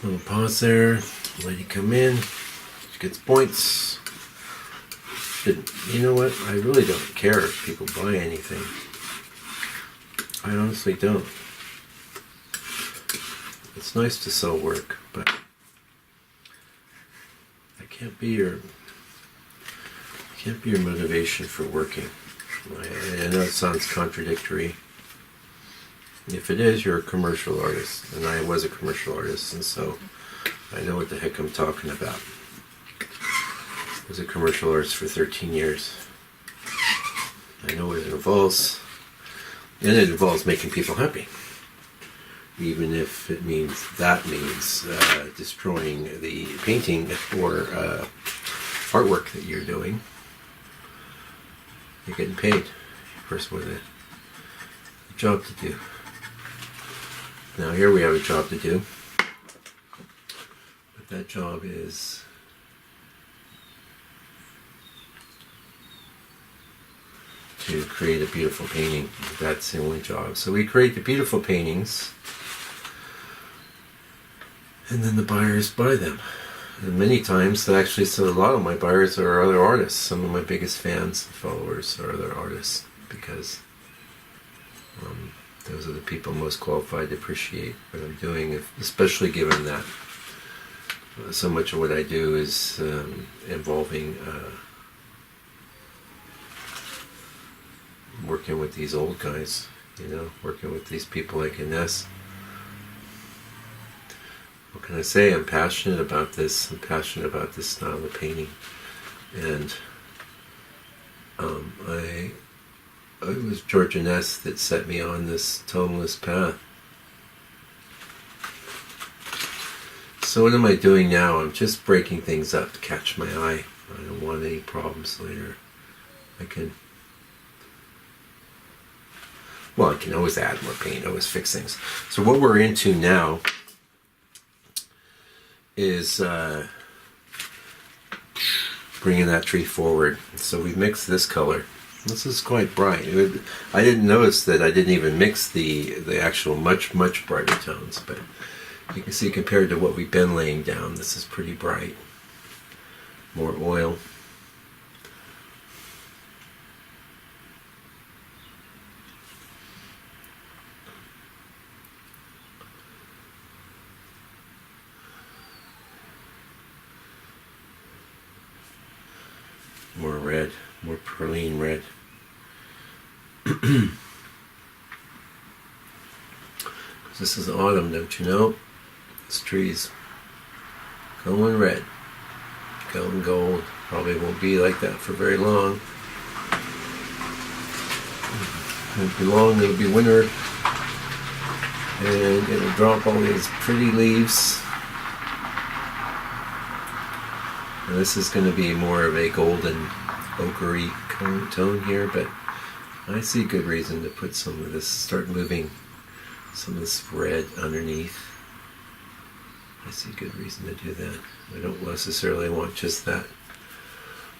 Little pause there. Lady come in. She gets points. But you know what? I really don't care if people buy anything. I honestly don't. It's nice to sell work, but I can't be your motivation for working. I know it sounds contradictory. If it is, you're a commercial artist, and I was a commercial artist, and so I know what the heck I'm talking about. I was a commercial artist for 13 years. I know what it involves, and it involves making people happy. Even if it means destroying the painting or artwork that you're doing. You're getting paid. You're a person with a job to do. Now here we have a job to do. But that job is to create a beautiful painting. That's the only job. So we create the beautiful paintings, and then the buyers buy them. And many times, actually, so a lot of my buyers are other artists. Some of my biggest fans and followers are other artists, because those are the people most qualified to appreciate what I'm doing, especially given that so much of what I do is involving working with these old guys, working with these people like Inness. What can I say? I'm passionate about this. I'm passionate about this style of painting. And it was George Inness that set me on this toneless path. So what am I doing now? I'm just breaking things up to catch my eye. I don't want any problems later. I can always add more paint, always fix things. So what we're into now is bringing that tree forward. So we've mixed this color. This is quite bright. I didn't notice that I didn't even mix the actual much brighter tones, but you can see compared to what we've been laying down, this is pretty bright. More oil. More red, more praline red. This is autumn, don't you know? This tree's going red, going gold. Probably won't be like that for very long. Won't be long, it'll be winter, and it'll drop all these pretty leaves. And this is going to be more of a golden, ochre tone here, but I see good reason to put some of this, start moving some of this red underneath. I see good reason to do that. I don't necessarily want just that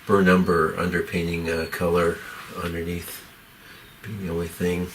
burn umber underpainting color underneath being the only thing.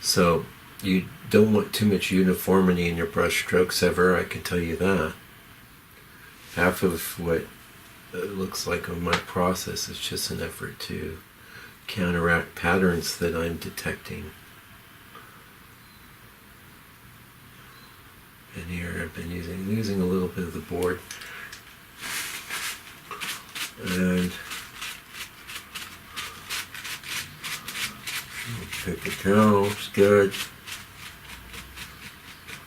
So you don't want too much uniformity in your brush strokes ever, I can tell you that. Half of what it looks like on my process is just an effort to counteract patterns that I'm detecting. And here I've been using a little bit of the board. And paper towel, it's good.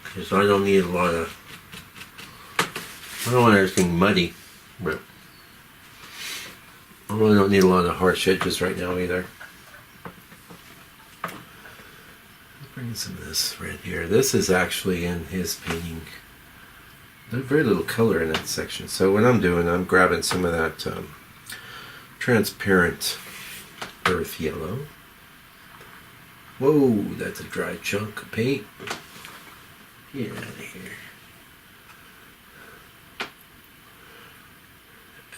Because I don't need a lot of, I don't want everything muddy, but I really don't need a lot of harsh edges right now either. Bring Some of this red here. This is actually in his painting. There's very little color in that section. So what I'm doing, I'm grabbing some of that transparent earth yellow. Whoa, that's a dry chunk of paint. Get out of here.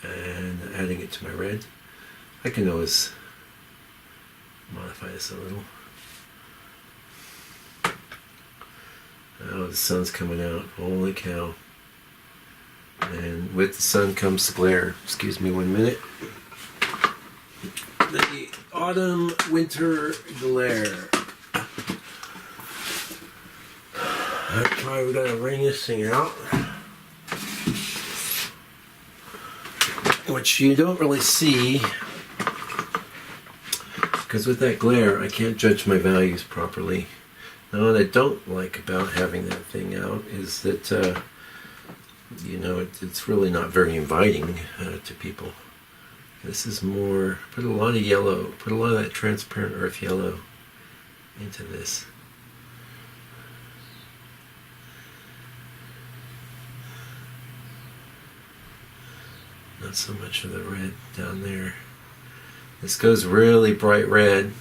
And adding it to my red. I can always modify this a little. Oh, the sun's coming out. Holy cow. And with the sun comes the glare. Excuse me 1 minute. The autumn winter glare. I'm probably gonna wring this thing out. Which you don't really see. Because with that glare, I can't judge my values properly. Now, what I don't like about having that thing out is that, you know, it's really not very inviting to people. This is more, put a lot of yellow, put a lot of that transparent earth yellow into this. Not so much of the red down there. This goes really bright red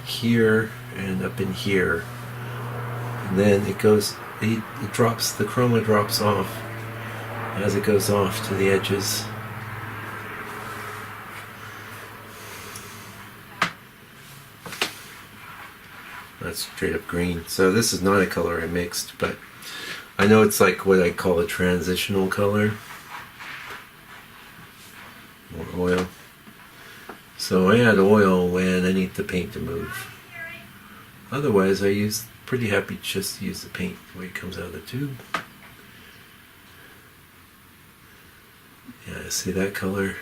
here and up in here, and then it goes, it drops, the chroma drops off as it goes off to the edges. That's straight up green. So this is not a color I mixed, but I know it's like what I call a transitional color. More oil. So I add oil when I need the paint to move. Otherwise, I use, pretty happy just to use the paint the way it comes out of the tube. Yeah, see that color?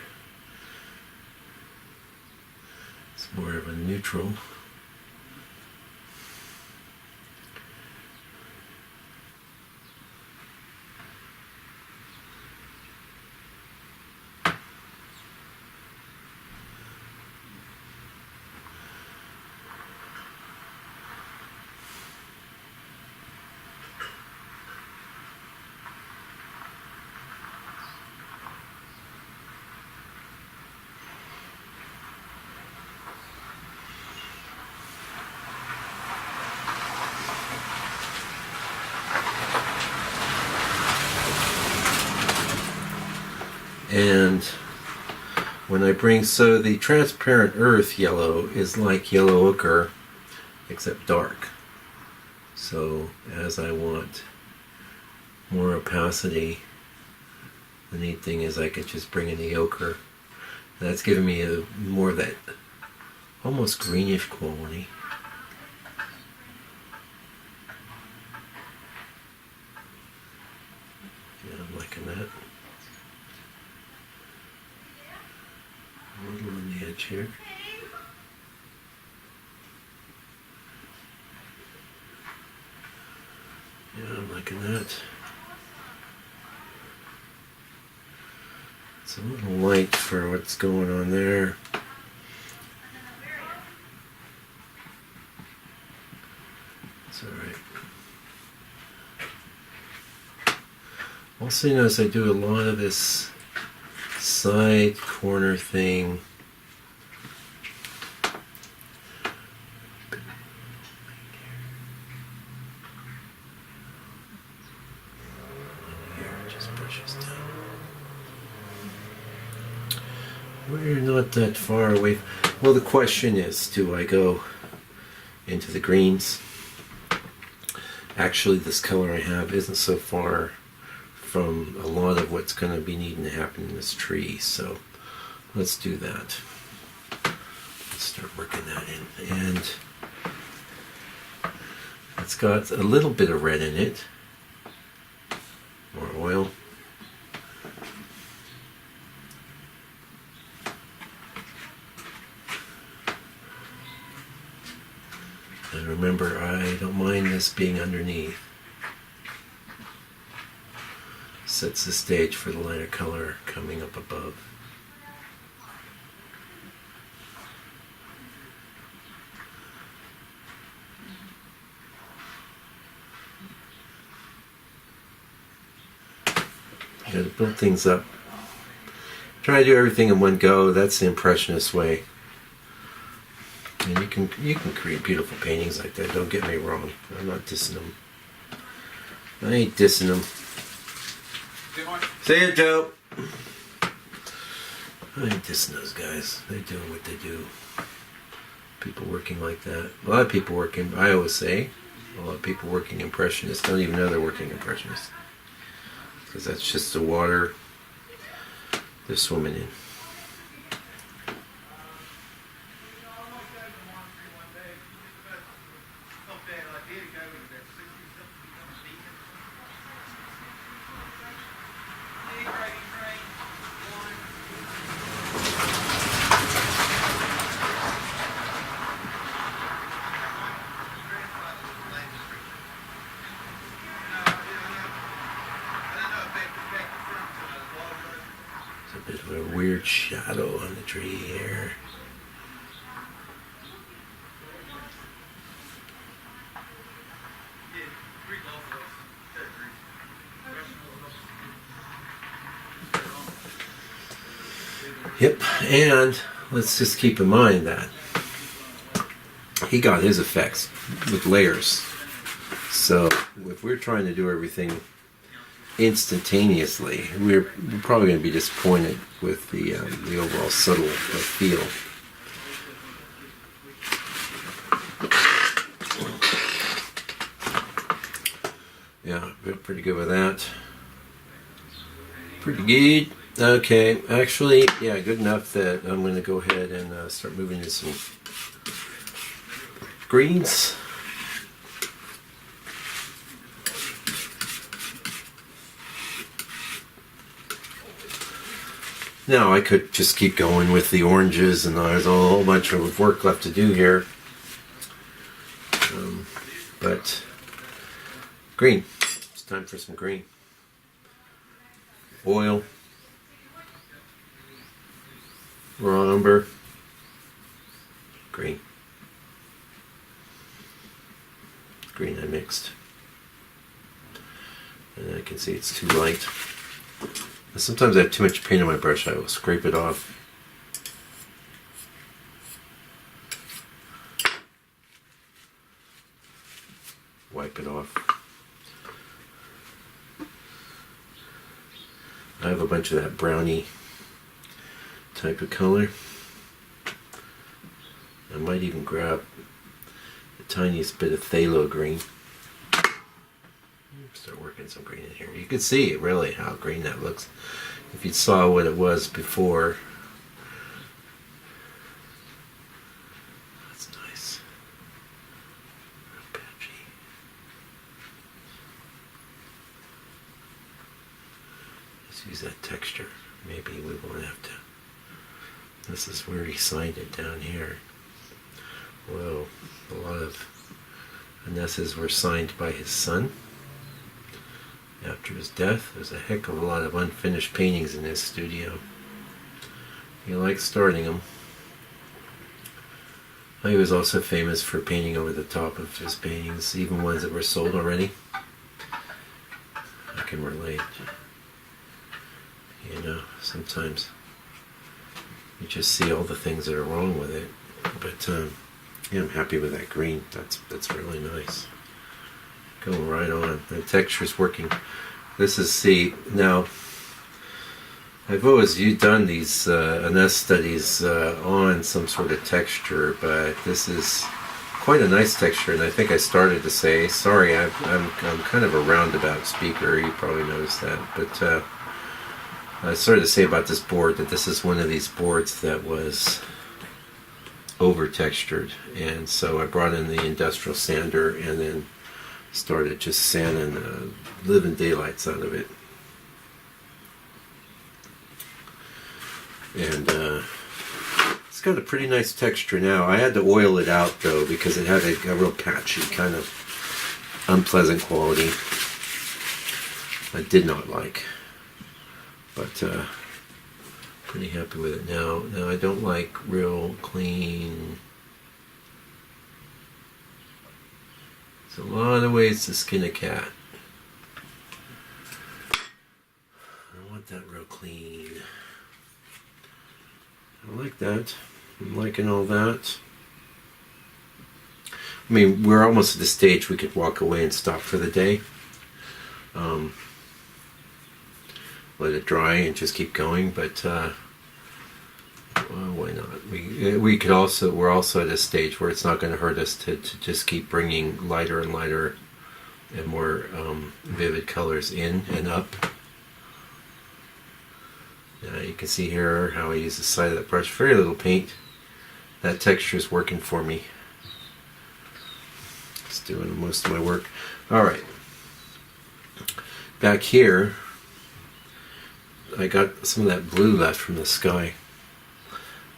It's more of a neutral. And when I bring, so the transparent earth yellow is like yellow ochre, except dark. So as I want more opacity, the neat thing is I could just bring in the ochre. That's giving me more of that almost greenish quality. Yeah, I'm liking that. A little on the edge here. Yeah, I'm liking that. It's a little light for what's going on there. It's alright. Also, notice I do a lot of this side corner thing. Here, just brushes down. We're not that far away. Well, the question is, do I go into the greens? Actually, this color I have isn't so far from a lot of what's going to be needing to happen in this tree, so let's do that. Let's start working that in. And it's got a little bit of red in it. More oil. And remember, I don't mind this being underneath. Sets the stage for the lighter color coming up above. You got to build things up. Try to do everything in one go. That's the impressionist way. And you can create beautiful paintings like that. Don't get me wrong. I'm not dissing them. I ain't dissing them. See ya, Joe. I ain't dissing those guys. They're doing what they do. People working like that. A lot of people working, I always say, a lot of people working impressionists don't even know they're working impressionists. Because that's just the water they're swimming in. A bit of a weird shadow on the tree here. Yep, and let's just keep in mind that he got his effects with layers. So if we're trying to do everything instantaneously, we're probably going to be disappointed with the overall subtle feel. Yeah, feel pretty good with that. Pretty good. Okay, actually, yeah, good enough that I'm going to go ahead and start moving to some greens. Now I could just keep going with the oranges, and there's a whole bunch of work left to do here. But green, it's time for some green. Oil, raw umber, green. Green I mixed. And I can see it's too light. Sometimes I have too much paint on my brush, I will scrape it off. Wipe it off. I have a bunch of that brownie type of color. I might even grab the tiniest bit of phthalo green. Start working some green in here. You can see really how green that looks. If you saw what it was before. That's nice. Real patchy. Let's use that texture. Maybe we won't have to. This is where he signed it down here. Whoa. A lot of Inness's were signed by his son. After his death, there's a heck of a lot of unfinished paintings in his studio. He liked starting them. He was also famous for painting over the top of his paintings, even ones that were sold already. I can relate. You know, sometimes you just see all the things that are wrong with it. But yeah, I'm happy with that green. That's really nice. Going right on. The texture's working. This is, see, now, I've always done these Inness studies on some sort of texture, but this is quite a nice texture, and I think I started to say, sorry, I'm kind of a roundabout speaker, you probably noticed that, but I started to say about this board that this is one of these boards that was over textured, and so I brought in the industrial sander and then started just sanding the living daylights out of it. And it's got a pretty nice texture now. I had to oil it out though because it had a real patchy kind of unpleasant quality I did not like. But pretty happy with it now. Now I don't like real clean. There's a lot of ways to skin a cat. that real clean. I like that. I'm liking all that. I mean, we're almost at the stage we could walk away and stop for the day. Let it dry and just keep going, but well, why not? We could also, we're also at a stage where it's not going to hurt us to just keep bringing lighter and lighter and more vivid colors in and up. You can see here how I use the side of that brush. Very little paint. That texture is working for me. It's doing most of my work. Alright. Back here, I got some of that blue left from the sky.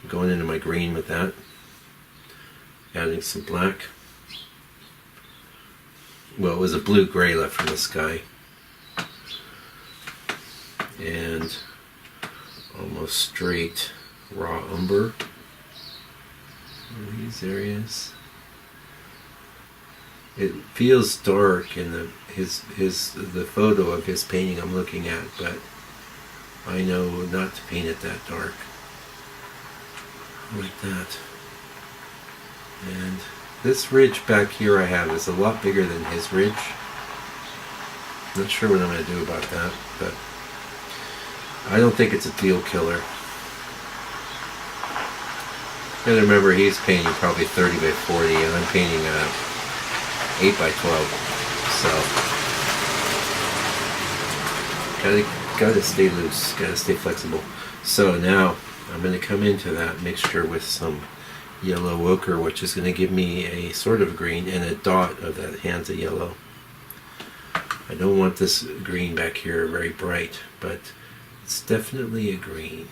I'm going into my green with that. Adding some black. Well, it was a blue-gray left from the sky. And almost straight raw umber in these areas. It feels dark in the photo of his painting I'm looking at, but I know not to paint it that dark. Like that. And this ridge back here I have is a lot bigger than his ridge. Not sure what I'm going to do about that, but I don't think it's a deal killer. You gotta remember he's painting probably 30 by 40 and I'm painting 8 by 12. So gotta stay loose, gotta stay flexible. So now I'm gonna come into that mixture with some yellow ochre, which is gonna give me a sort of green and a dot of that Hansa yellow. I don't want this green back here very bright, but it's definitely a green.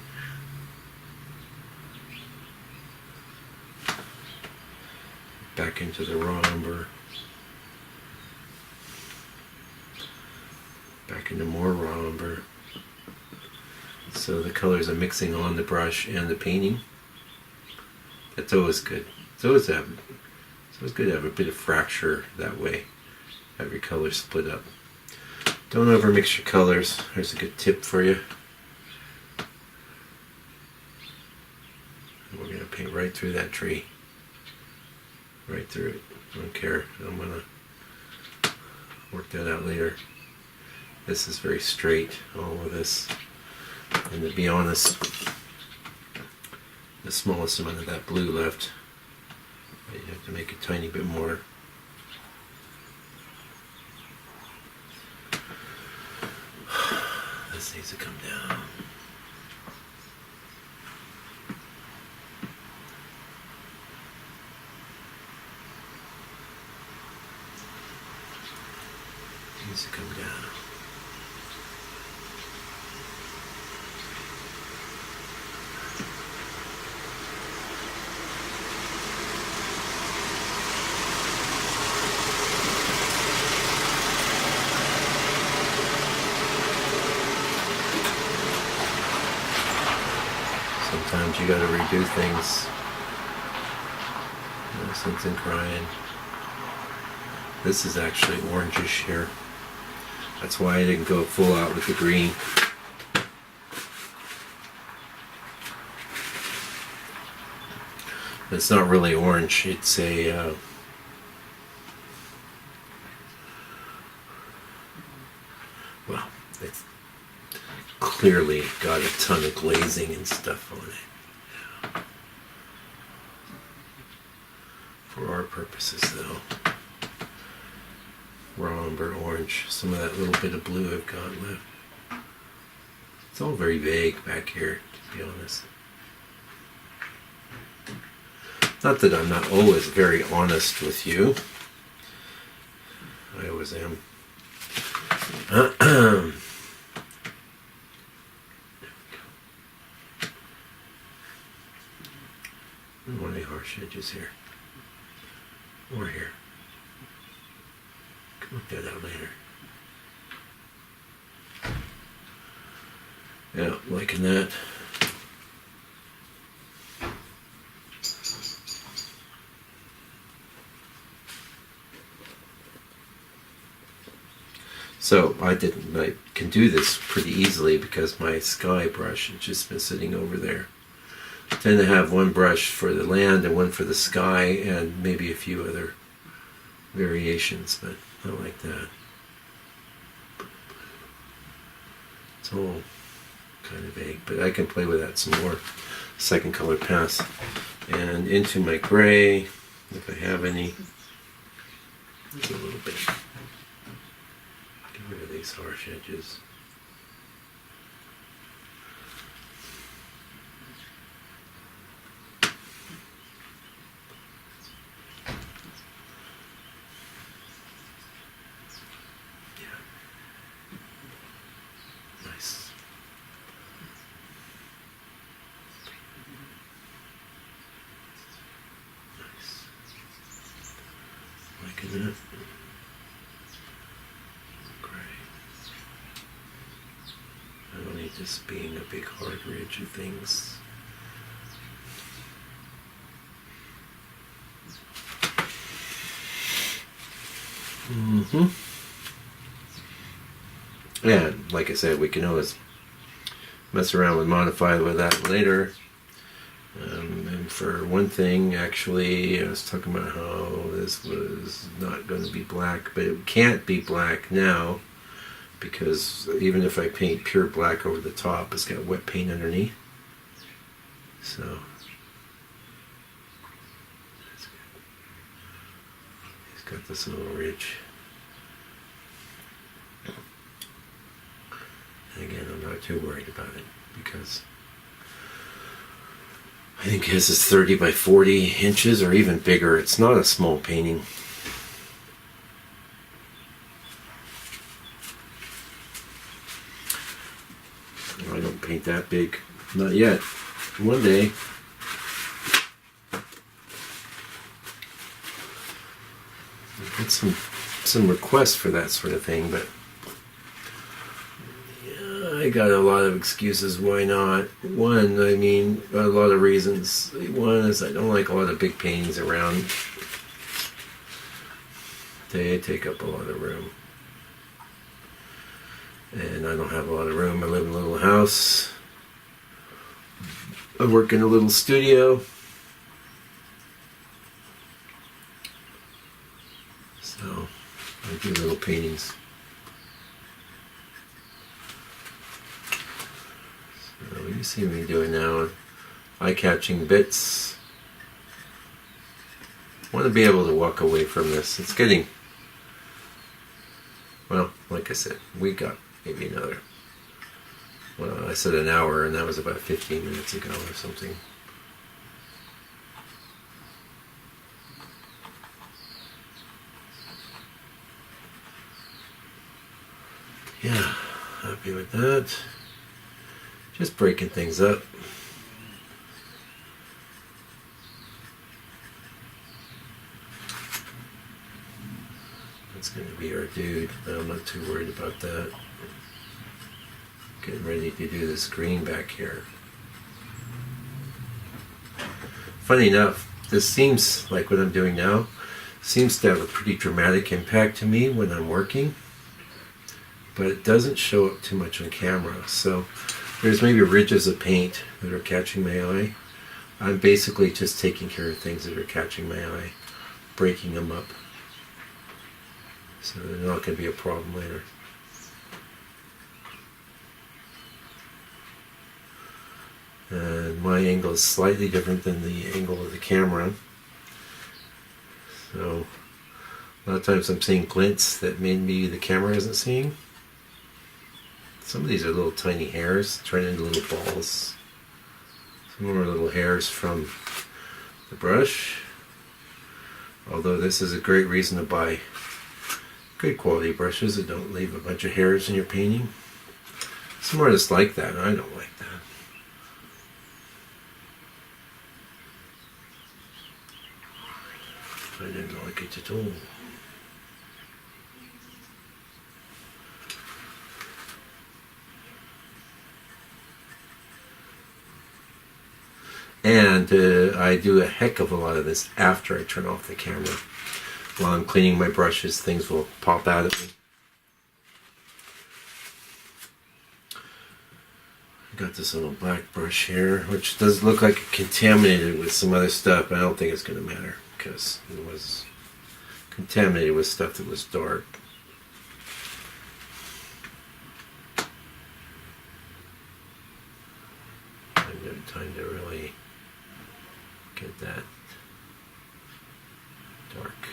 Back into the raw umber. Back into more raw umber. So the colors are mixing on the brush and the painting. That's always good. It's always good to have a bit of fracture that way. Have your colors split up. Don't overmix your colors. There's a good tip for you. And we're going to paint right through that tree. Right through it. I don't care. I'm going to work that out later. This is very straight, all of this. And to be honest, the smallest amount of that blue left. You have to make a tiny bit more. This needs to come down. Needs to come down. Sometimes you gotta redo things. No sense in crying. This is actually orangish here. That's why I didn't go full out with the green. It's not really orange, it's a well, it's clearly got a ton of glazing and stuff on it. Yeah. For our purposes though. Raw umber orange. Some of that little bit of blue I've got left. It's all very vague back here, to be honest. Not that I'm not always very honest with you. I always am. I don't want any harsh edges here. Or here. Work that out later. Yeah, liking that. So I can do this pretty easily because my sky brush has just been sitting over there. I tend to have one brush for the land and one for the sky and maybe a few other variations, but I like that. It's all kind of vague, but I can play with that some more. Second color pass. And into my gray, if I have any. Just a little bit. Get rid of these harsh edges. That. Great. I don't need this being a big hard ridge of things. And like I said, we can always mess around with modify with that later. And for one thing, actually, I was talking about how this was not going to be black, but it can't be black now because even if I paint pure black over the top, it's got wet paint underneath. So that's good. He's got this little ridge. And again, I'm not too worried about it because I think his is 30 by 40 inches or even bigger. It's not a small painting. I don't paint that big. Not yet. One day. I get some requests for that sort of thing, but I got a lot of excuses why not. One, I mean, a lot of reasons. One is I don't like a lot of big paintings around. They take up a lot of room. And I don't have a lot of room. I live in a little house. I work in a little studio. So I do little paintings. You see me doing now, eye-catching bits. I want to be able to walk away from this. It's getting, well, like I said, we got maybe another, well, I said an hour, and that was about 15 minutes ago or something. Yeah, happy with that. Just breaking things up. That's going to be our dude, but I'm not too worried about that. Getting ready to do this green back here. Funny enough, this seems like what I'm doing now seems to have a pretty dramatic impact to me when I'm working, but it doesn't show up too much on camera. So there's maybe ridges of paint that are catching my eye. I'm basically just taking care of things that are catching my eye, breaking them up. So they're not going to be a problem later. And my angle is slightly different than the angle of the camera. So a lot of times I'm seeing glints that maybe the camera isn't seeing. Some of these are little tiny hairs turn into little balls. Some of them are little hairs from the brush. Although this is a great reason to buy good quality brushes that don't leave a bunch of hairs in your painting. Some artists like that. I don't like that. I didn't like it at all. And I do a heck of a lot of this after I turn off the camera. While I'm cleaning my brushes, things will pop out at me. got this little black brush here, which does look like it contaminated with some other stuff, but I don't think it's going to matter because it was contaminated with stuff that was dark. I have no time to really get that dark.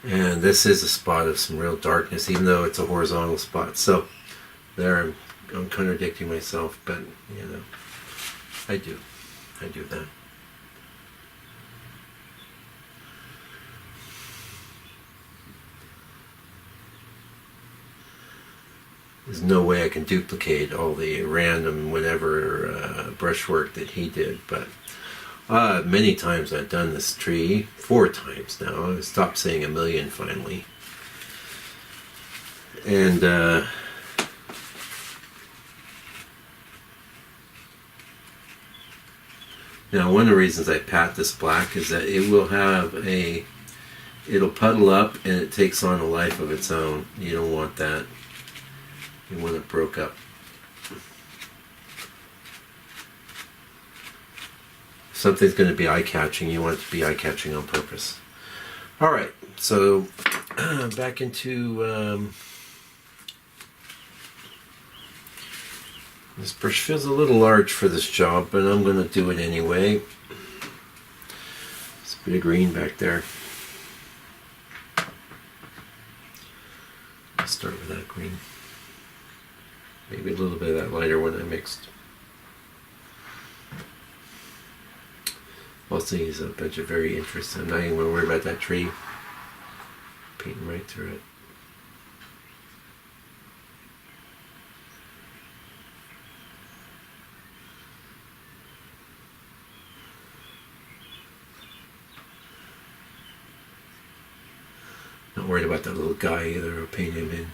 And this is a spot of some real darkness, even though it's a horizontal spot. So there I'm contradicting myself, but you know, I do that. There's no way I can duplicate all the random whatever brushwork that he did, but many times I've done this tree, 4 times now. I stopped saying a million finally. And now one of the reasons I pat this black is that it will have it'll puddle up and it takes on a life of its own. You don't want that. You want it broke up. Something's going to be eye-catching, you want it to be eye-catching on purpose. Alright, so back into this brush feels a little large for this job, but I'm going to do it anyway. There's a bit of green back there. Let's start with that green. Maybe a little bit of that lighter one I mixed. Also, he's a bunch of very interesting. I'm not even going to worry about that tree. Painting right through it. Not worried about that little guy either. I'll paint him in.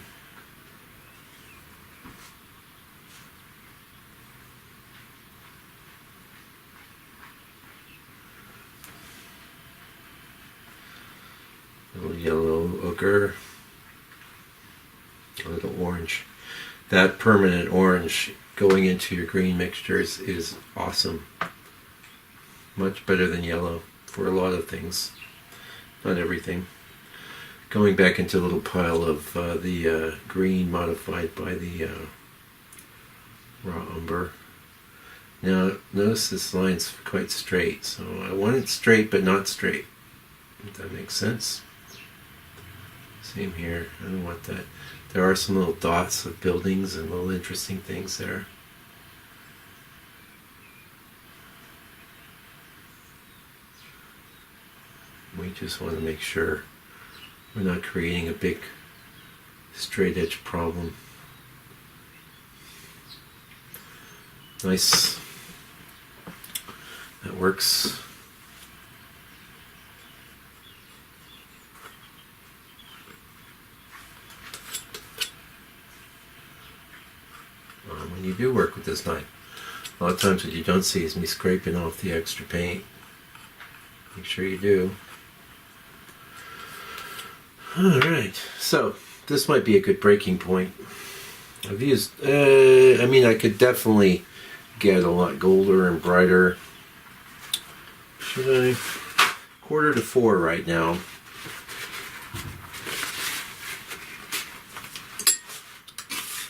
Little yellow ochre, a little orange. That permanent orange going into your green mixtures is awesome. Much better than yellow for a lot of things, not everything. Going back into a little pile of the green modified by the raw umber. Now notice this line's quite straight, so I want it straight but not straight, if that makes sense. Same here, I don't want that. There are some little dots of buildings and little interesting things there. We just want to make sure we're not creating a big straight edge problem. Nice. That works. When you do work with this knife, a lot of times what you don't see is me scraping off the extra paint. Make sure you do. Alright, so this might be a good breaking point. I've used, I mean, I could definitely get a lot golder and brighter. Should I? 3:45 right now.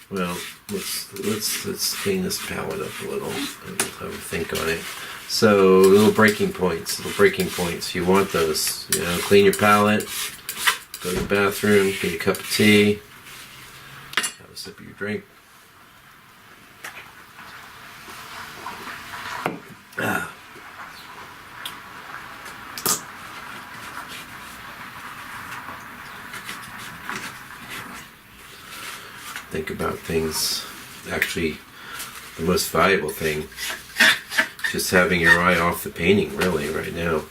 Well, let's clean this palette up a little and have a think on it. So little breaking points. You want those. You know, clean your palette. Go to the bathroom. Get a cup of tea. Have a sip of your drink. Think about things. Actually, the most valuable thing, just having your eye off the painting, really, right now.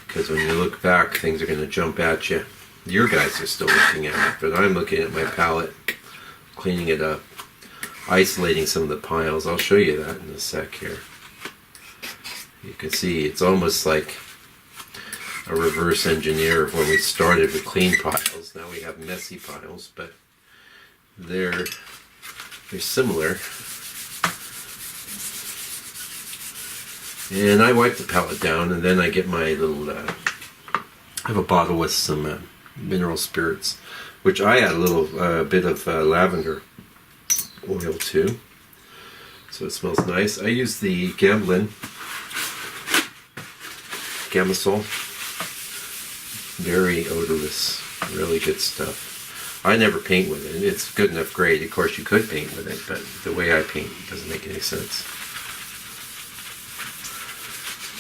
Because when you look back, things are going to jump at you. Your guys are still looking at it, but I'm looking at my palette, cleaning it up, isolating some of the piles. I'll show you that in a sec here. You can see it's almost like a reverse engineer of when we started with clean piles. Now we have messy piles, but they're similar. And I wipe the palette down, and then I get my little, I have a bottle with some mineral spirits, which I add a little bit of lavender oil to, so it smells nice. I use the Gamsol, very odorless, really good stuff. I never paint with it. It's good enough grade. Of course, you could paint with it, but the way I paint doesn't make any sense.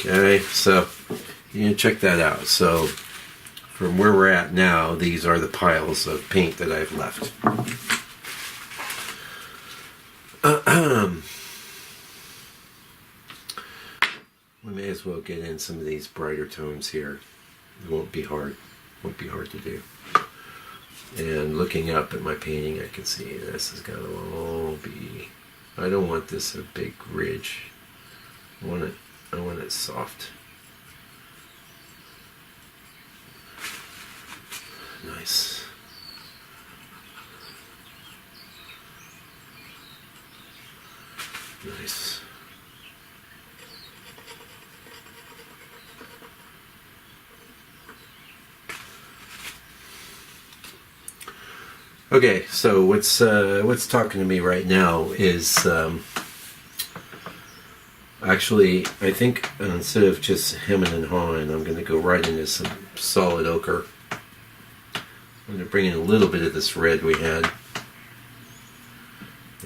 Okay, so you can check that out. So from where we're at now, these are the piles of paint that I've left. We may as well get in some of these brighter tones here. It won't be hard. Won't be hard to do. And looking up at my painting, I can see this is gonna all be. I don't want this a big ridge. I want it soft. Nice. Nice. Okay, so what's talking to me right now is actually, I think instead of just hemming and hawing, I'm going to go right into some solid ochre. I'm going to bring in a little bit of this red we had,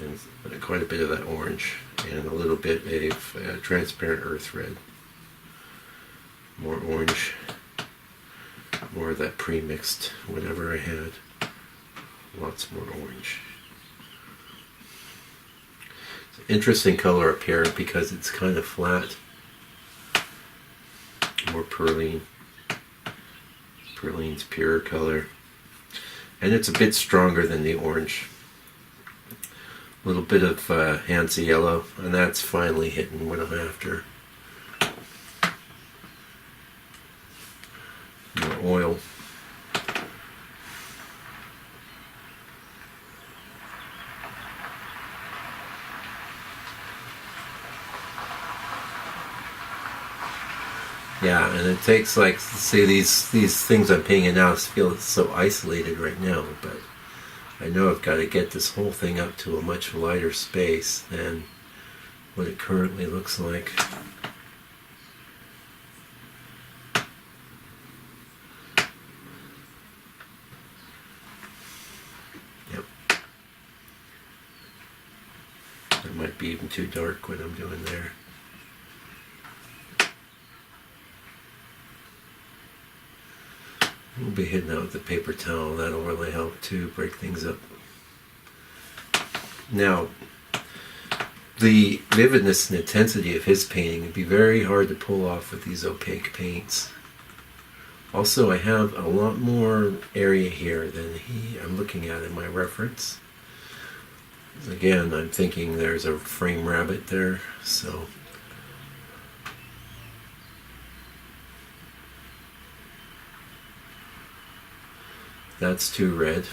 and quite a bit of that orange, and a little bit of transparent earth red. More orange, more of that pre-mixed whatever I had. Lots more orange. It's an interesting color up here because it's kind of flat. More perline. Perline's pure color. And it's a bit stronger than the orange. A little bit of Hansa yellow, and that's finally hitting what I'm after. More oil. Yeah, and it takes, like, see, these things I'm painting now feel so isolated right now, but I know I've got to get this whole thing up to a much lighter space than what it currently looks like. Yep. That might be even too dark what I'm doing there. We'll be hitting out with the paper towel. That'll really help to break things up. Now, the vividness and intensity of his painting would be very hard to pull off with these opaque paints. Also, I have a lot more area here than I'm looking at in my reference. Again, I'm thinking there's a frame rabbit there, so that's too red.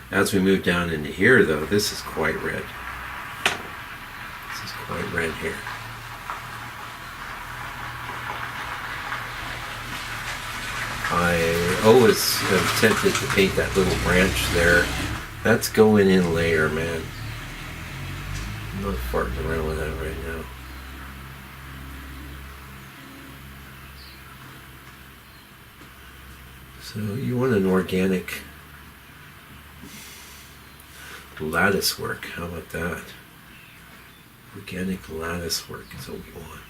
As we move down into here, though, this is quite red. This is quite red here. I always am tempted to paint that little branch there. That's going in layer, man. I'm not farting around with that right now. So you want an organic lattice work. How about that? Organic lattice work is what we want.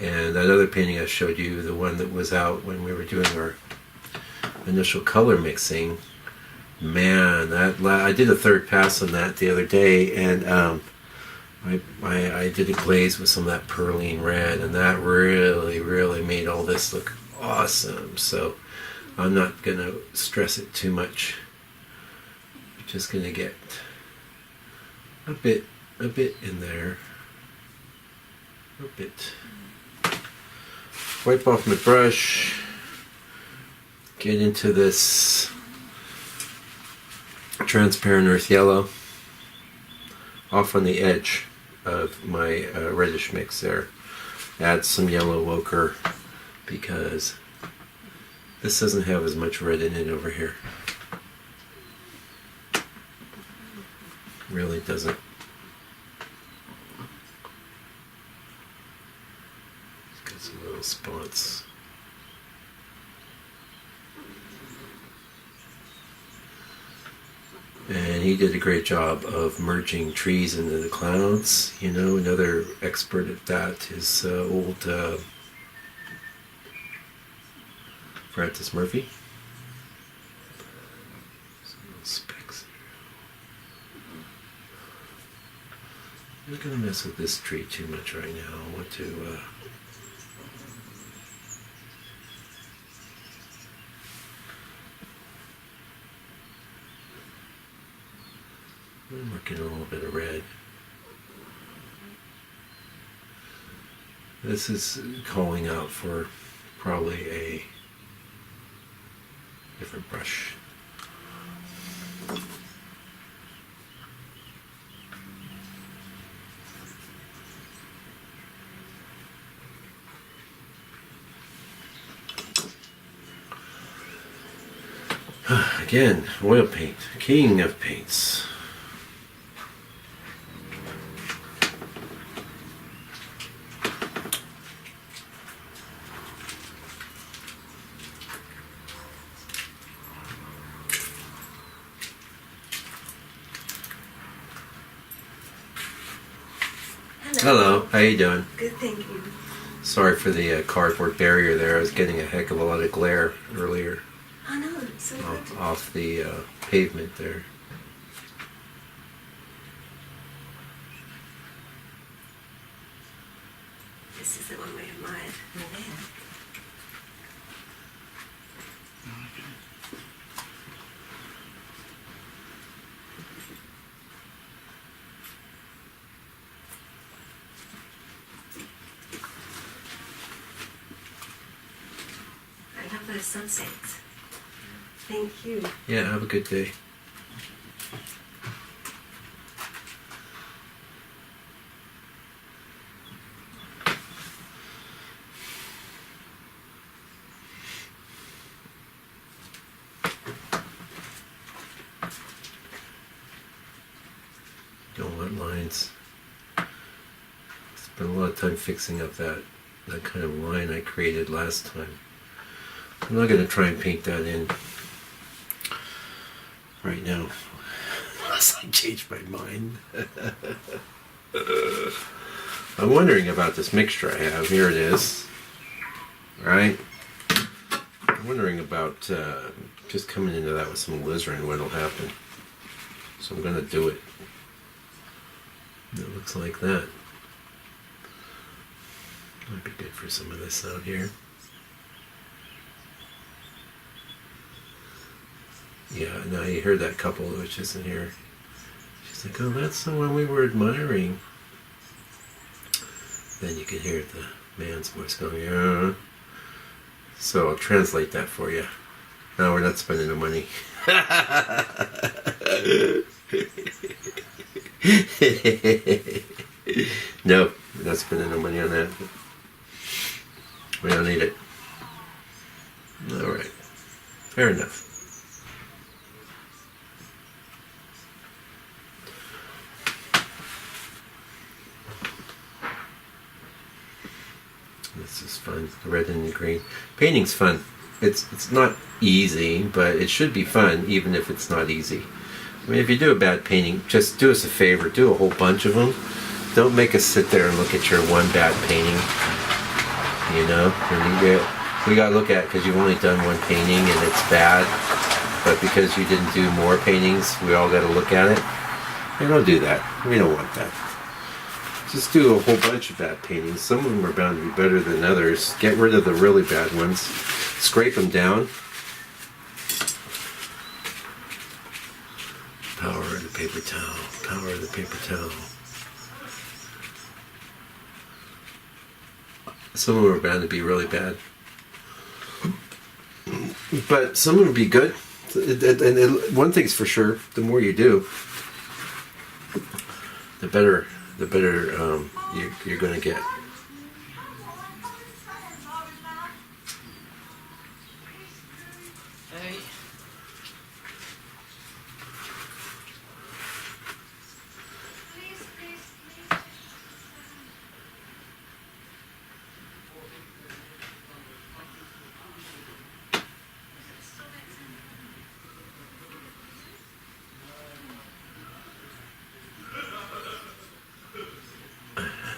And that other painting I showed you, the one that was out when we were doing our initial color mixing, man, I did a third pass on that the other day, and I did a glaze with some of that perline red, and that really, really made all this look awesome. So I'm not going to stress it too much. I'm just going to get a bit in there. A bit. Wipe off my brush. Get into this transparent earth yellow off on the edge of my reddish mix there. Add some yellow ochre because this doesn't have as much red in it over here. Really doesn't. It's got some little spots. And he did a great job of merging trees into the clouds. You know, another expert at that is old Francis Murphy. Some little specks. I'm not going to mess with this tree too much right now. I want to... I'm working a little bit of red. This is calling out for probably a different brush. Again, oil paint, king of paints. Hello, how you doing? Good, thank you. Sorry for the cardboard barrier there. I was getting a heck of a lot of glare earlier I know, it's so good. off the pavement there. This is the one we admired. I love those sunsets. Thank you. Yeah, have a good day. Don't want lines. Spent a lot of time fixing up that kind of line I created last time. I'm not going to try and paint that in right now, unless I change my mind. I'm wondering about this mixture I have. Here it is. Right? I'm wondering about just coming into that with some alizarin, what'll happen. So I'm going to do it. It looks like that. Might be good for some of this out here. Yeah, now you heard that couple which isn't here. She's like, oh, that's the one we were admiring. Then you can hear the man's voice going, yeah. So I'll translate that for you. No, we're not spending the money. No, we're not spending no money on that. We don't need it. Alright. Fair enough. This is fun. The red and the green. Painting's fun. It's not easy, but it should be fun, even if it's not easy. I mean, if you do a bad painting, just do us a favor. Do a whole bunch of them. Don't make us sit there and look at your one bad painting. You know? We gotta look at it because you've only done one painting and it's bad. But because you didn't do more paintings, we all gotta look at it. And don't do that. We don't want that. Just do a whole bunch of bad paintings. Some of them are bound to be better than others. Get rid of the really bad ones. Scrape them down. Power of the paper towel. Power of the paper towel. Some of them are bound to be really bad. But some of them will be good. And one thing's for sure, the more you do, the better you're going to get.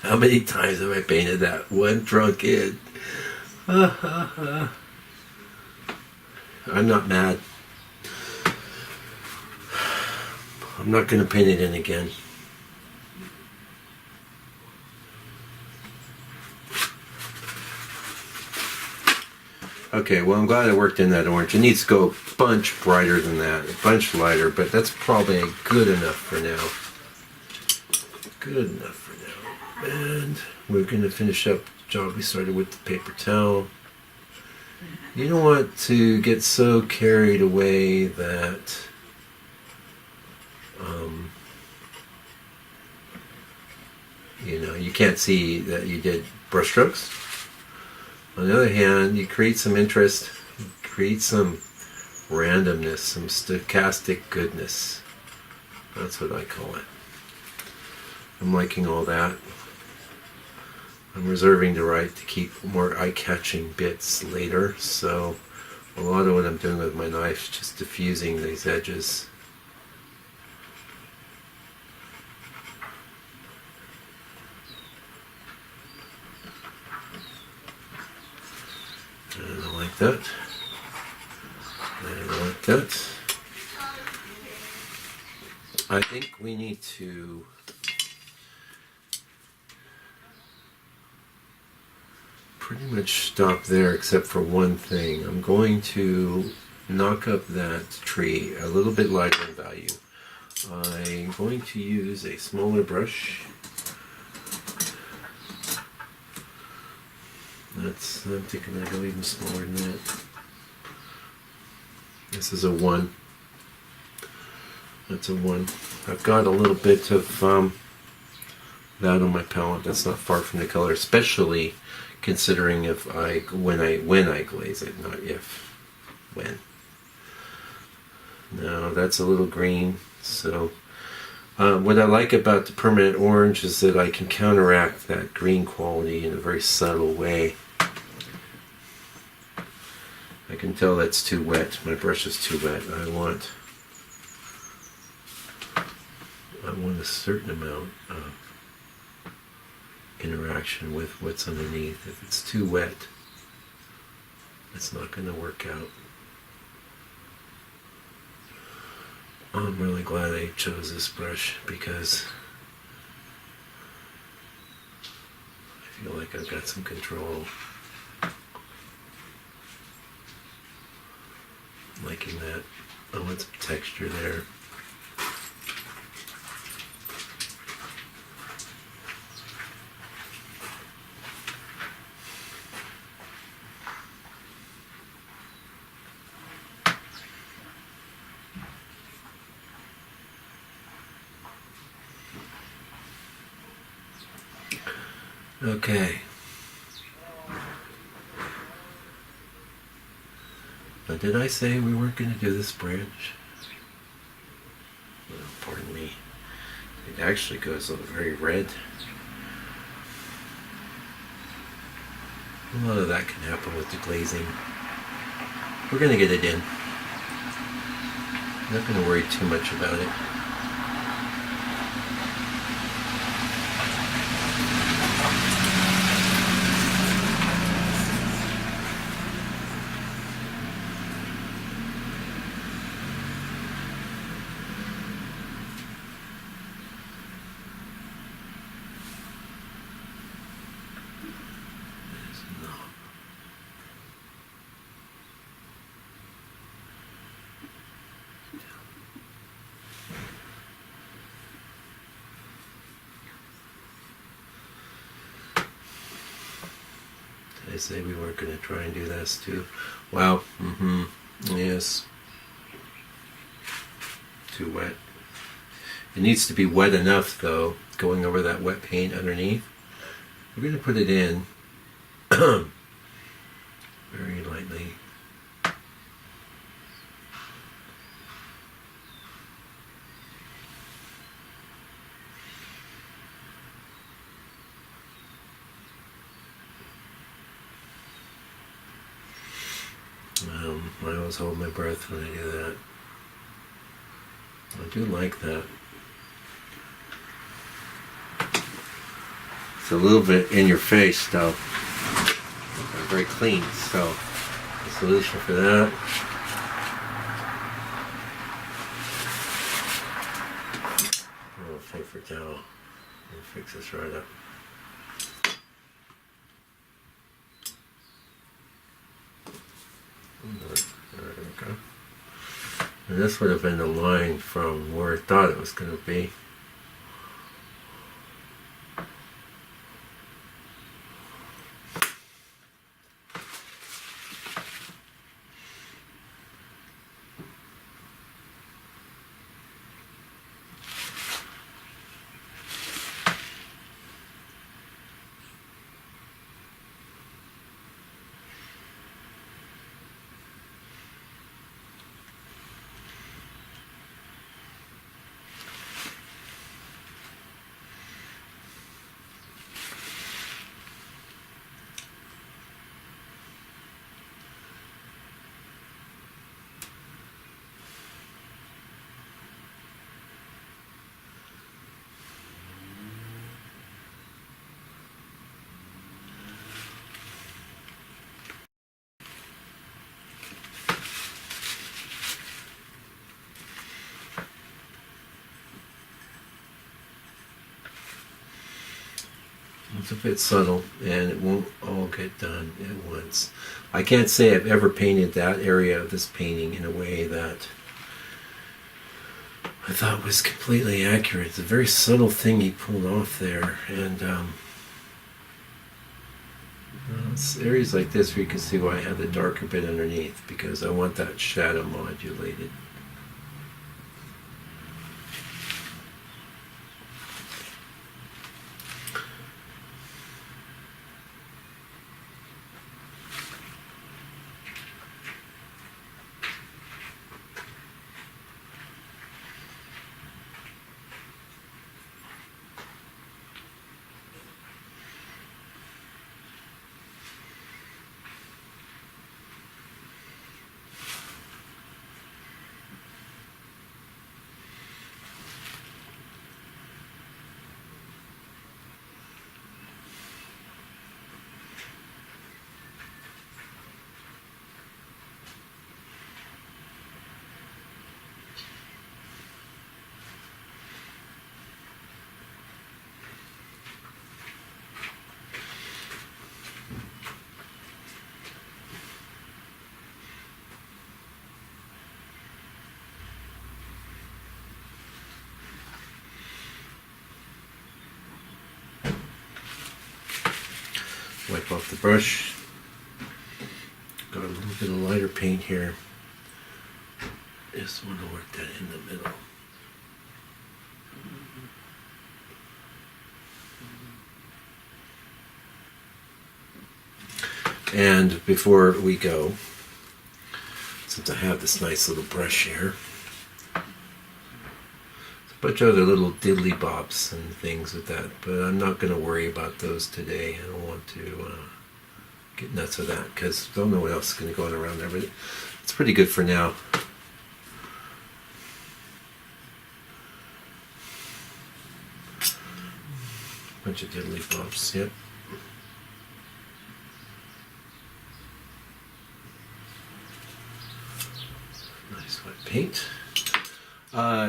How many times have I painted that one drunk kid? I'm not mad. I'm not going to paint it in again. Okay, well, I'm glad I worked in that orange. It needs to go a bunch brighter than that, a bunch lighter, but that's probably good enough for now. Good enough for now. And we're going to finish up the job we started with the paper towel. You don't want to get so carried away that you can't see that you did brush strokes. On the other hand, you create some interest, create some randomness, some stochastic goodness. That's what I call it. I'm liking all that. I'm reserving the right to keep more eye-catching bits later, so a lot of what I'm doing with my knife is just diffusing these edges. And I like that. And I like that. I think we need to pretty much stop there except for one thing. I'm going to knock up that tree a little bit lighter in value. I'm going to use a smaller brush. I'm thinking I go even smaller than that. This is a 1. That's a 1. I've got a little bit of that on my palette. That's not far from the color, especially considering when I glaze it, not if, when. Now that's a little green. So what I like about the permanent orange is that I can counteract that green quality in a very subtle way. I can tell that's too wet. My brush is too wet. I want a certain amount of interaction with what's underneath. If it's too wet, it's not going to work out. I'm really glad I chose this brush because I feel like I've got some control. I'm liking that. I want some texture there. Okay. Now, did I say we weren't going to do this branch? Well, pardon me. It actually goes very red. A lot of that can happen with the glazing. We're going to get it in. I'm not going to worry too much about it. say we weren't going to try and do this too. Wow. Mm-hmm. Yes. Too wet. It needs to be wet enough, though, going over that wet paint underneath. We're going to put it in very lightly. I always hold my breath when I do that. I do like that. It's a little bit in your face, though. Very clean, so the solution for that. A little paper towel. We'll fix this right up. There we go. And this would have been the line from where I thought it was going to be. It's a bit subtle, and it won't all get done at once. I can't say I've ever painted that area of this painting in a way that I thought was completely accurate. It's a very subtle thing he pulled off there, and it's areas like this where you can see why I have the darker bit underneath, because I want that shadow modulated. Wipe off the brush. Got a little bit of lighter paint here. Just want to work that in the middle. And before we go, since I have this nice little brush here, a bunch of other little diddly bops and things with that, but I'm not going to worry about those today. I don't want to get nuts with that, because I don't know what else is going to go on around there, but it's pretty good for now. Bunch of diddly bops, yep. Nice wet paint.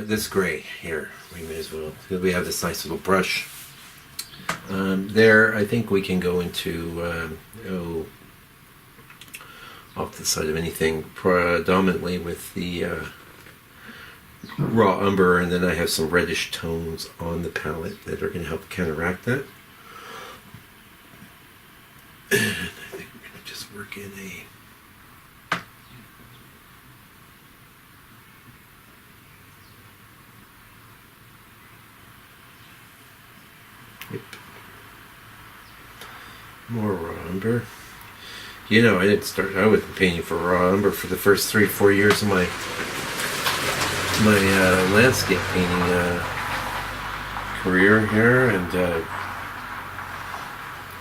This gray here, we may as well, because we have this nice little brush. There, I think we can go into, off the side of anything, predominantly with the raw umber, and then I have some reddish tones on the palette that are going to help counteract that. And I think we're going work in a yep. More raw umber. You know, I wasn't painting for raw umber for the first 3-4 years of my landscape painting career here, and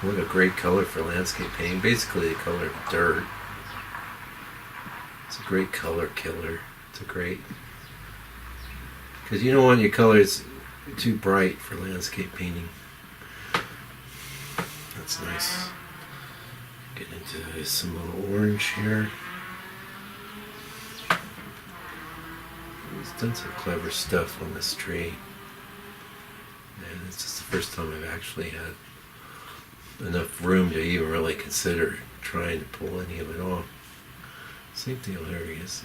what a great color for landscape painting. Basically the color of dirt. It's a great color killer. It's a great, because you don't want your colors too bright for landscape painting. That's nice. Get into some little orange here. He's done some clever stuff on this tree. And it's just the first time I've actually had enough room to even really consider trying to pull any of it off. Same deal here, I guess.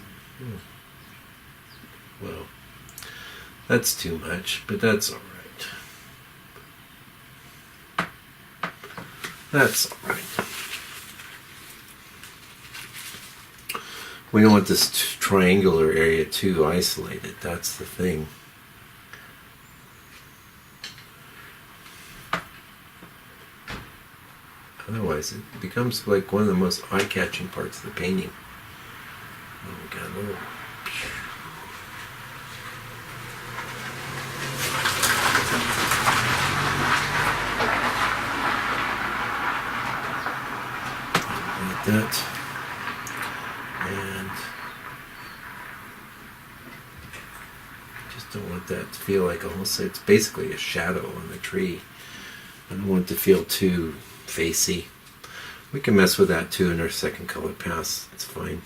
Well, that's too much, but that's alright. That's alright. We don't want this triangular area too isolated. That's the thing. Otherwise, it becomes like one of the most eye-catching parts of the painting. Oh, we got a little. Like that. And just don't want that to feel like almost, it's basically a shadow on the tree. I don't want it to feel too facey. We can mess with that too in our second color pass. It's fine.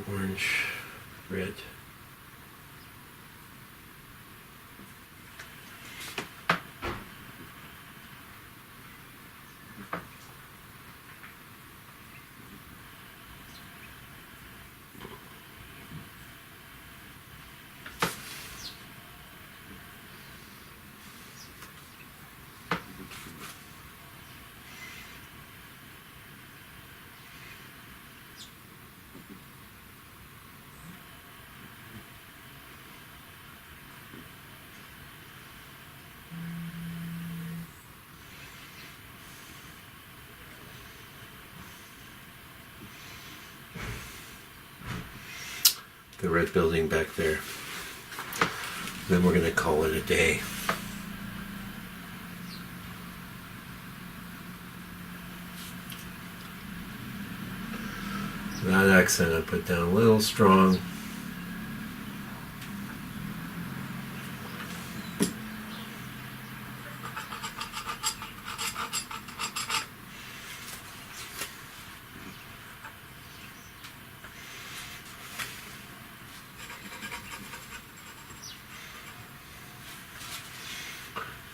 Orange, red. The red building back there. Then we're going to call it a day. So that accent I put down a little strong.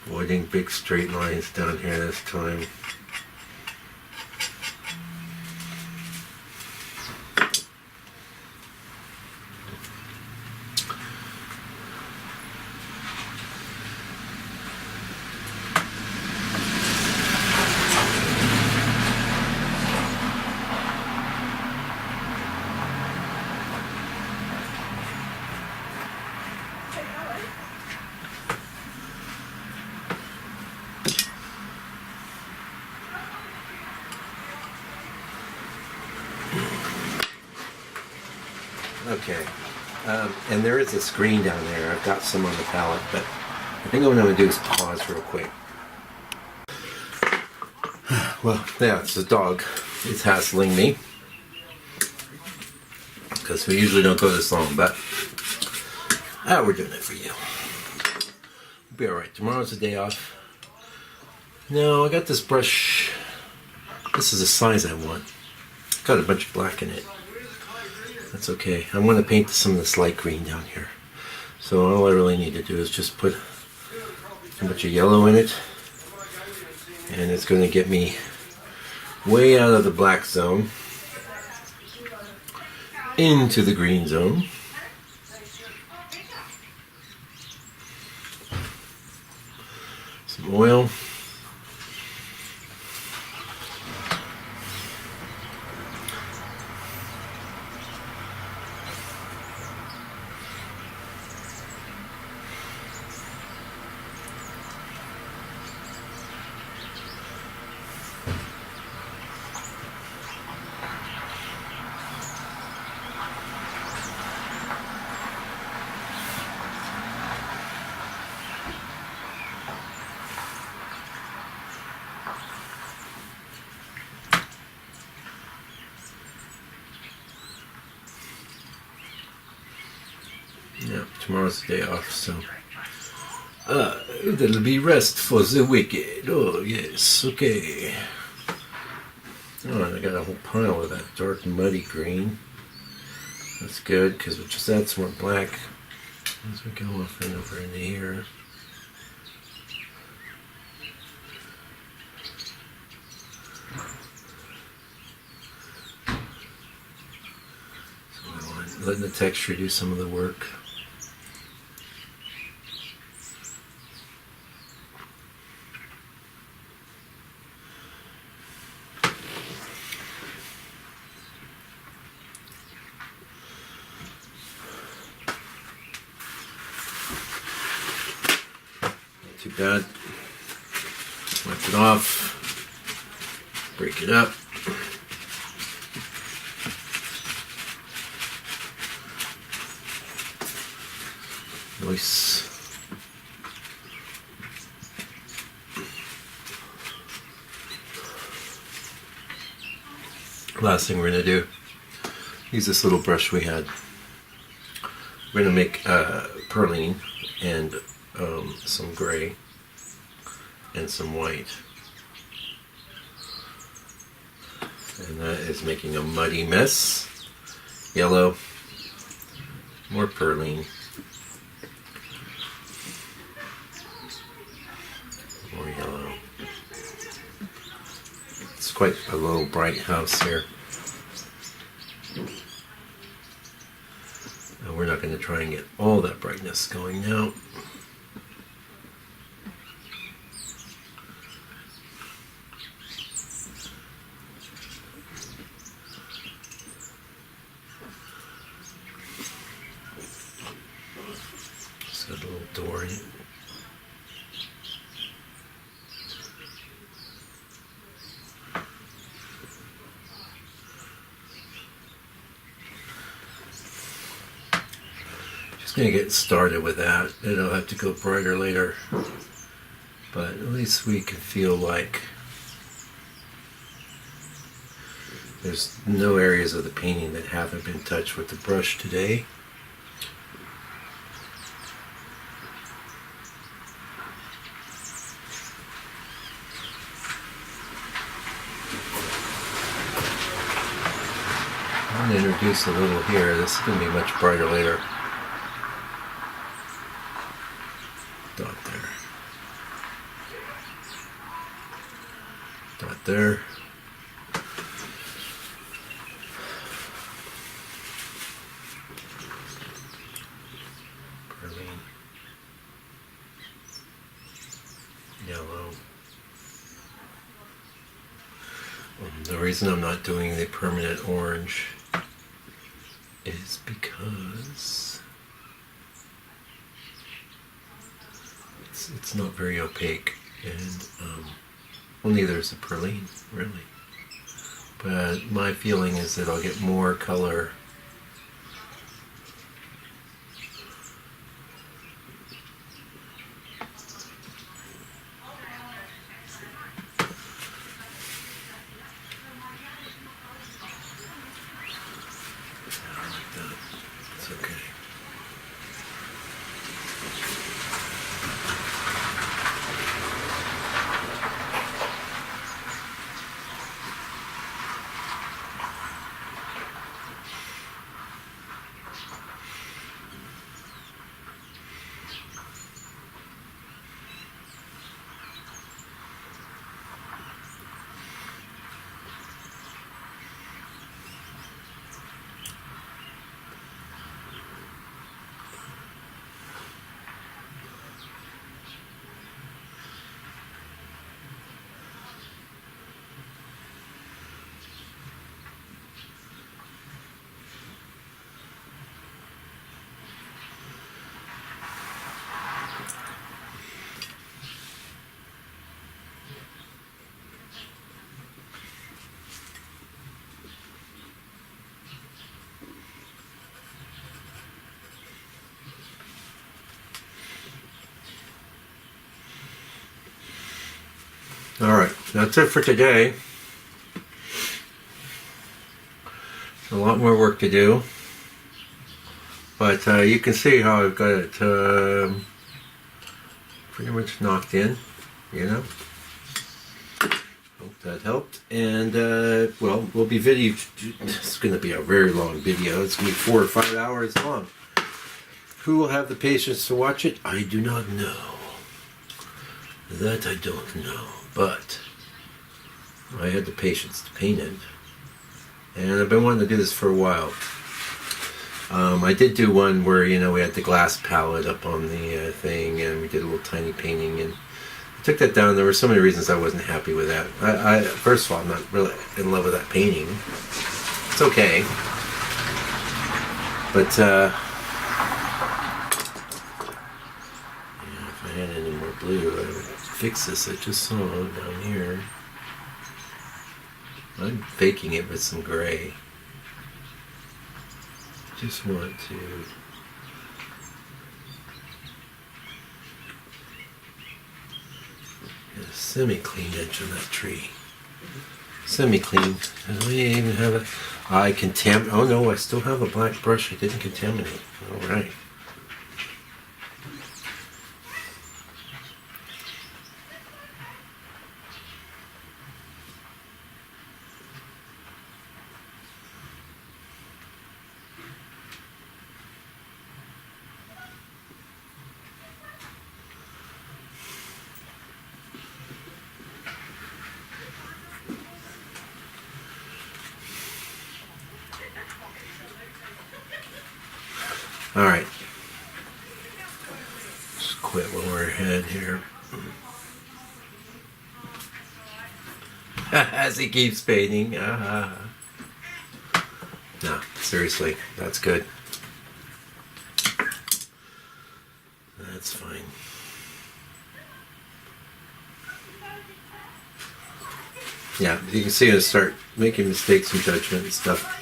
Avoiding big straight lines down here this time. Okay, and there is a screen down there. I've got some on the palette, but I think what I'm going to do is pause real quick. Well, yeah, it's a dog. It's hassling me because we usually don't go this long, but we're doing it for you. We'll be all right. Tomorrow's a day off. No, I got this brush. This is the size I want. Got a bunch of black in it. That's okay. I want to paint some of this light green down here. So all I really need to do is just put a bunch of yellow in it. And it's going to get me way out of the black zone into the green zone. Some oil. Yeah, tomorrow's the day off, so. That'll be rest for the wicked. Oh, yes, okay. Oh, and I got a whole pile of that dark muddy green. That's good, because we'll just add some more black as we go off and over into here. So letting the texture do some of the work. Too bad. Wipe it off. Break it up. Nice. Last thing we're going to do, use this little brush we had. We're going to make perline and some gray and some white, and that is making a muddy mess. Yellow, more perline, more yellow. It's quite a little bright house here. And we're not going to try and get all that brightness going now. Just got a little door in it. Gonna get started with that. It'll have to go brighter later, but at least we can feel like there's no areas of the painting that haven't been touched with the brush today. I'm gonna introduce a little here. This is gonna be much brighter later. Dot there. Dot there. Perline. Yellow. The reason I'm not doing the permanent orange is because it's not very opaque, and well, neither is the perline, really. But my feeling is that I'll get more color like that. It's okay. Alright, that's it for today. A lot more work to do, But you can see how I've got it pretty much knocked in, you know. Hope that helped. And, well, we'll be video. It's going to be a very long video. It's going to be 4 or 5 hours long. Who will have the patience to watch it? I do not know. That I don't know. But I had the patience to paint it. And I've been wanting to do this for a while. I did do one where, you know, we had the glass palette up on the thing, and we did a little tiny painting, and I took that down. There were so many reasons I wasn't happy with that. First of all, I'm not really in love with that painting. It's okay. But, yeah, if I had any more blue, I would fix this. I just saw down here. I'm faking it with some gray. Just want to get a semi-clean edge on that tree. Semi-clean. Do I even have it? Oh no, I still have a black brush. I didn't contaminate. All right. All right. Just quit while we're ahead here. As he keeps painting. No, seriously, that's good. That's fine. Yeah, you can see I start making mistakes in judgment and stuff.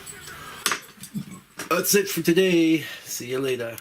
That's it for today. See you later.